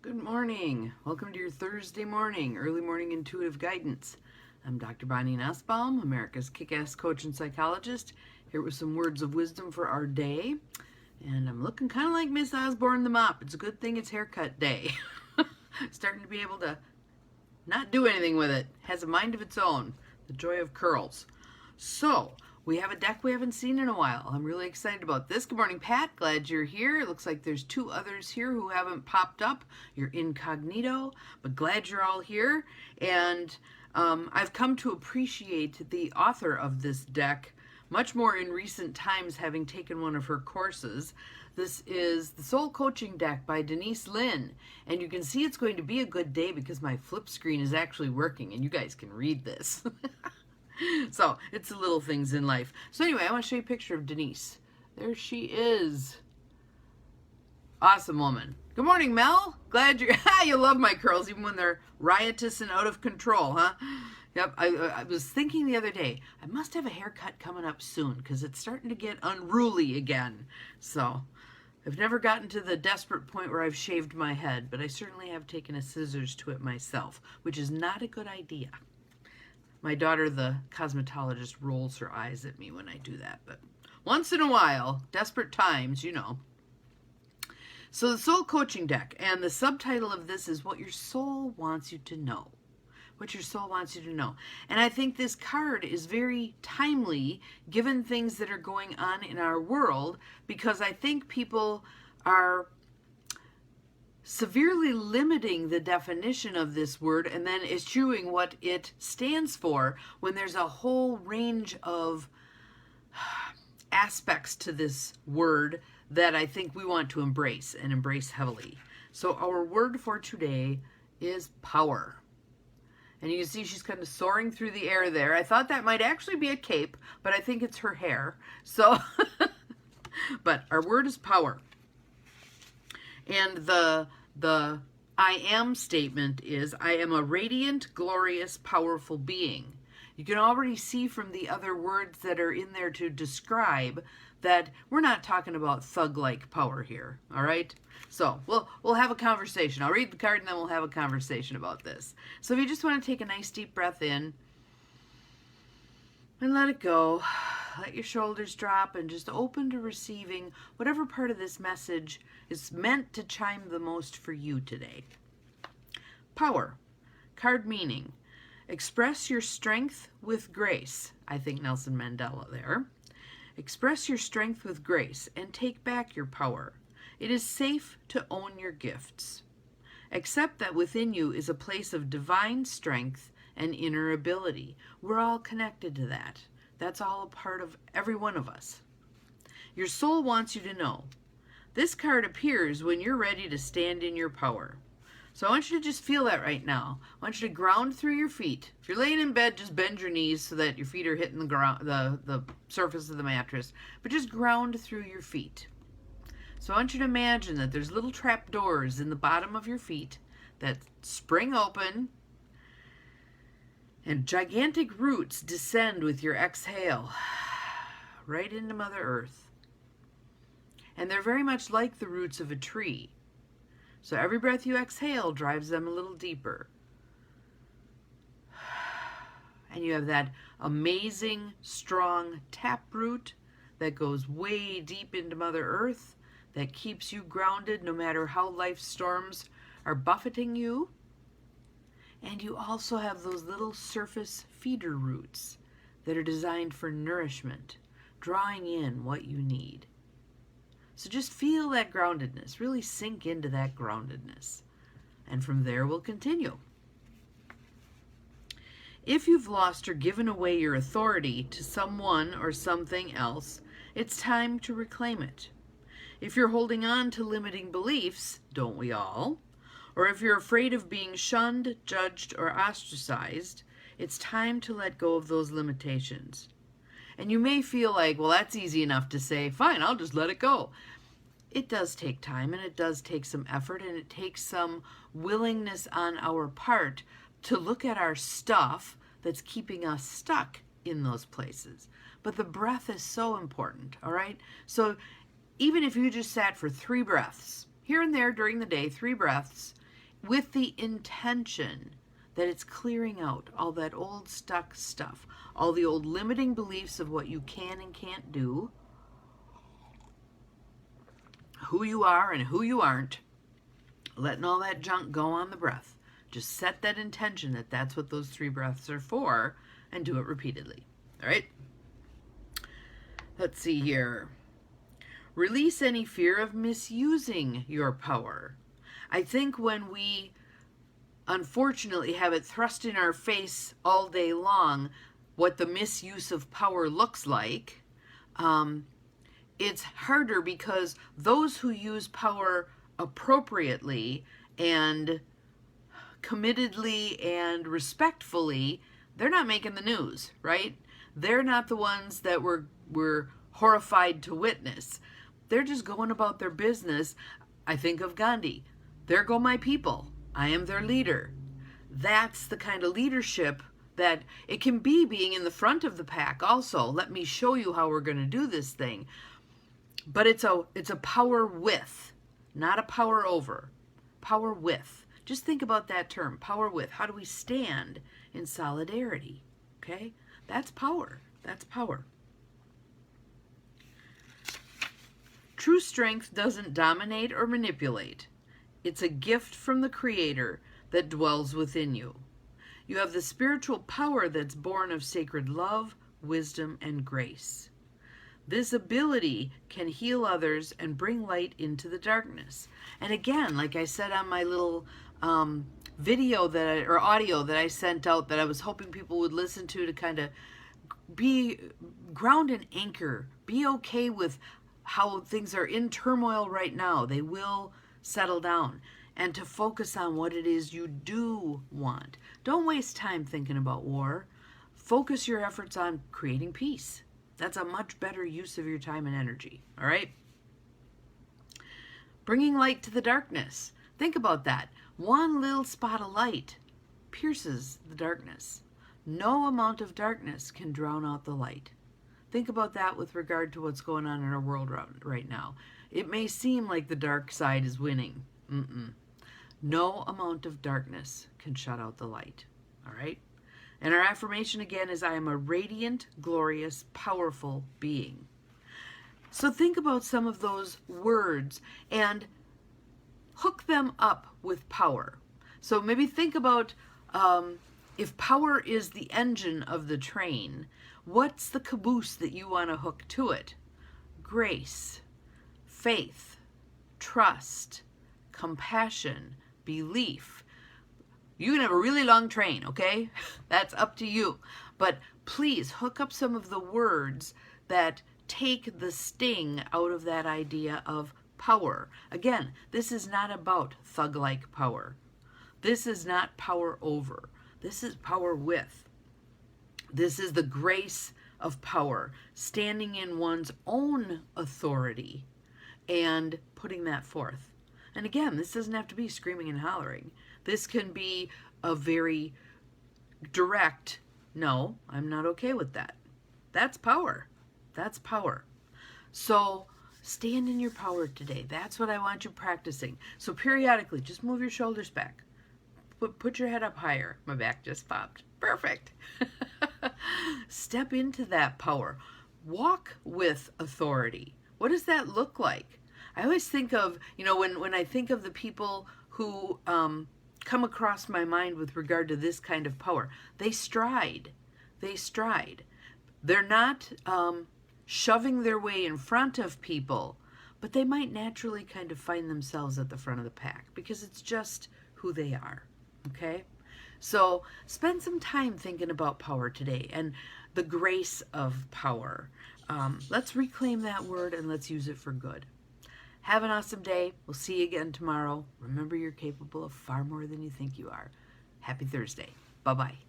Good morning. Welcome to your Thursday morning, early morning intuitive guidance. I'm Dr. Bonnie Nussbaum, America's kick-ass coach and psychologist, here with some words of wisdom for our day. And I'm looking kind of like Miss Osborne the mop. It's a good thing it's haircut day. Starting to be able to not do anything with it. Has a mind of its own. The joy of curls. So, we have a deck we haven't seen in a while. I'm really excited about this. Good morning, Pat. Glad you're here. It looks like there's two others here who haven't popped up. You're incognito, but glad you're all here. And I've come to appreciate the author of this deck much more in recent times, having taken one of her courses. This is the Soul Coaching Deck by Denise Linn. And you can see it's going to be a good day because my flip screen is actually working and you guys can read this. So, it's the little things in life. So anyway, I want to show you a picture of Denise. There she is. Awesome woman. Good morning, Mel. Glad you're... you love my curls, even when they're riotous and out of control, huh? Yep, I was thinking the other day, I must have a haircut coming up soon because it's starting to get unruly again. So, I've never gotten to the desperate point where I've shaved my head, but I certainly have taken a scissors to it myself, which is not a good idea. My daughter, the cosmetologist, rolls her eyes at me when I do that. But once in a while, desperate times, you know. So the Soul Coaching Deck, and the subtitle of this is What Your Soul Wants You to Know. What your soul wants you to know. And I think this card is very timely given things that are going on in our world, because I think people are severely limiting the definition of this word and then eschewing what it stands for when there's a whole range of aspects to this word that I think we want to embrace and embrace heavily. So our word for today is power. And you can see she's kind of soaring through the air there. I thought that might actually be a cape, but I think it's her hair. So, but our word is power. And the I am statement is, I am a radiant, glorious, powerful being. You can already see from the other words that are in there to describe that we're not talking about thug-like power here, all right? So we'll have a conversation. I'll read the card and then we'll have a conversation about this. So if you just want to take a nice deep breath in and let it go, let your shoulders drop and just open to receiving whatever part of this message is meant to chime the most for you today. Power. Card meaning. Express your strength with grace. I think Nelson Mandela there. Express your strength with grace and take back your power. It is safe to own your gifts. Accept that within you is a place of divine strength and inner ability. We're all connected to that. That's all a part of every one of us. Your soul wants you to know. This card appears when you're ready to stand in your power. So I want you to just feel that right now. I want you to ground through your feet. If you're laying in bed, just bend your knees so that your feet are hitting the ground, the surface of the mattress. But just ground through your feet. So I want you to imagine that there's little trap doors in the bottom of your feet that spring open, and gigantic roots descend with your exhale right into Mother Earth. And they're very much like the roots of a tree. So every breath you exhale drives them a little deeper. And you have that amazing, strong taproot that goes way deep into Mother Earth, that keeps you grounded no matter how life's storms are buffeting you. And you also have those little surface feeder roots that are designed for nourishment, drawing in what you need. So just feel that groundedness, really sink into that groundedness. And from there we'll continue. If you've lost or given away your authority to someone or something else, it's time to reclaim it. If you're holding on to limiting beliefs, don't we all? Or if you're afraid of being shunned, judged, or ostracized, it's time to let go of those limitations. And you may feel like, well, that's easy enough to say, fine, I'll just let it go. It does take time, and it does take some effort, and it takes some willingness on our part to look at our stuff that's keeping us stuck in those places. But the breath is so important, all right? So even if you just sat for 3 breaths, here and there during the day, 3 breaths, with the intention that it's clearing out all that old stuck stuff, all the old limiting beliefs of what you can and can't do, who you are and who you aren't, letting all that junk go on the breath. Just set that intention that that's what those 3 breaths are for, and do it repeatedly. All right? Let's see here. Release any fear of misusing your power. I think when we unfortunately have it thrust in our face all day long what the misuse of power looks like, it's harder because those who use power appropriately and committedly and respectfully, they're not making the news, right? They're not the ones that we're horrified to witness. They're just going about their business. I think of Gandhi. There go my people. I am their leader. That's the kind of leadership that it can be, being in the front of the pack also. Let me show you how we're going to do this thing. But it's a power with, not a power over. Power with. Just think about that term, power with. How do we stand in solidarity? Okay? That's power. That's power. True strength doesn't dominate or manipulate. It's a gift from the Creator that dwells within you. You have the spiritual power that's born of sacred love, wisdom, and grace. This ability can heal others and bring light into the darkness. And again, like I said on my little video or audio that I sent out that I was hoping people would listen to kind of be ground and anchor, be okay with how things are in turmoil right now. They will settle down, and to focus on what it is you do want. Don't waste time thinking about war. Focus your efforts on creating peace. That's a much better use of your time and energy, all right? Bringing light to the darkness. Think about that. One little spot of light pierces the darkness. No amount of darkness can drown out the light. Think about that with regard to what's going on in our world right now. It may seem like the dark side is winning. No amount of darkness can shut out the light. All right? And our affirmation again is, I am a radiant, glorious, powerful being. So think about some of those words and hook them up with power. So maybe think about if power is the engine of the train, what's the caboose that you want to hook to it? Grace, faith, trust, compassion, belief. You can have a really long train, okay? That's up to you. But please hook up some of the words that take the sting out of that idea of power. Again, this is not about thug-like power. This is not power over. This is power with. This is the grace of power, standing in one's own authority and putting that forth. And again, this doesn't have to be screaming and hollering. This can be a very direct, no, I'm not okay with that. That's power. That's power. So stand in your power today. That's what I want you practicing. So periodically, just move your shoulders back. Put your head up higher. My back just popped. Perfect. Step into that power. Walk with authority. What does that look like? I always think of, when I think of the people who come across my mind with regard to this kind of power, they stride. They stride. They're not shoving their way in front of people, but they might naturally kind of find themselves at the front of the pack because it's just who they are. Okay? So spend some time thinking about power today and the grace of power. Let's reclaim that word and let's use it for good. Have an awesome day. We'll see you again tomorrow. Remember, you're capable of far more than you think you are. Happy Thursday. Bye-bye.